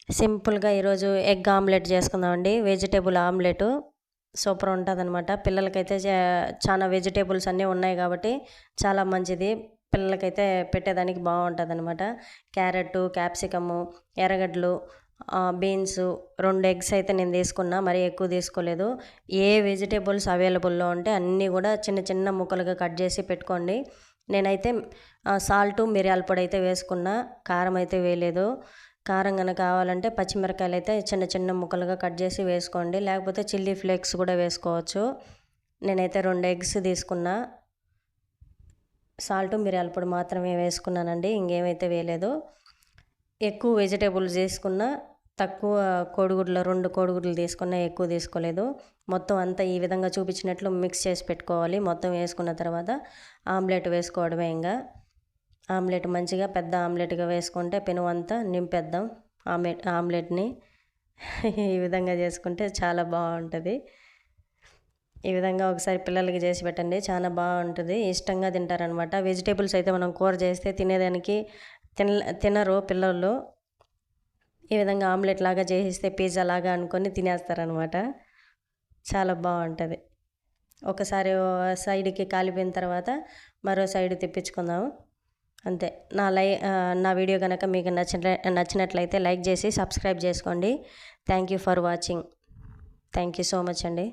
సింపుల్గా ఈరోజు egg omelette చేసుకుందామండి. వెజిటేబుల్ ఆమ్లెట్ సూపర్ ఉంటుందన్నమాట. పిల్లలకైతే చాలా వెజిటేబుల్స్ అన్నీ ఉన్నాయి కాబట్టి చాలా మంచిది. పిల్లలకైతే పెట్టేదానికి బాగుంటుందన్నమాట. క్యారెట్, క్యాప్సికము, ఎర్రగడ్డలు, బీన్స్, 2 ఎగ్స్ అయితే నేను తీసుకున్నా, మరీ ఎక్కువ తీసుకోలేదు. ఏ వెజిటేబుల్స్ అవైలబుల్లో ఉంటే అన్నీ కూడా చిన్న చిన్న ముక్కలుగా కట్ చేసి పెట్టుకోండి. నేనైతే సాల్టు, మిరియాల పొడి అయితే వేసుకున్నా, కారం అయితే వేయలేదు. కారం కనుక కావాలంటే పచ్చిమిరకాయలు అయితే చిన్న చిన్న ముక్కలుగా కట్ చేసి వేసుకోండి, లేకపోతే చిల్లీ ఫ్లేక్స్ కూడా వేసుకోవచ్చు. నేనైతే 2 ఎగ్స్ తీసుకున్నా, సాల్ట్ మిరియాల పొడి మాత్రమే వేసుకున్నానండి, ఇంకేమైతే వేయలేదు. ఎక్కువ వెజిటేబుల్స్ తీసుకున్నా, తక్కువ కోడిగుడ్లు 2 కోడిగుడ్లు తీసుకున్నా, ఎక్కువ తీసుకోలేదు. మొత్తం అంతా ఈ విధంగా చూపించినట్లు మిక్స్ చేసి పెట్టుకోవాలి. మొత్తం వేసుకున్న తర్వాత ఆమ్లెట్ వేసుకోవడమే. ఇంకా ఆమ్లెట్ మంచిగా పెద్ద ఆమ్లెట్గా వేసుకుంటే పెనుమంతా నింపేద్దాం ఆమ్లెట్ని. ఈ విధంగా చేసుకుంటే చాలా బాగుంటుంది. ఈ విధంగా ఒకసారి పిల్లలకి చేసి పెట్టండి, చాలా బాగుంటుంది, ఇష్టంగా తింటారనమాట. వెజిటేబుల్స్ అయితే మనం కూర చేస్తే తినేదానికి తినరు పిల్లలు. ఈ విధంగా ఆమ్లెట్ లాగా చేసిస్తే పిజ్జా లాగా అనుకొని తినేస్తారనమాట. చాలా బాగుంటుంది. ఒకసారి సైడ్కి కాలిపోయిన తర్వాత మరో సైడ్ తిప్పించుకుందాము, అంతే. నా వీడియో కనుక మీకు నచ్చినట్లయితే లైక్ చేసి సబ్స్క్రైబ్ చేసుకోండి. Thank you for watching. Thank you so much అండి.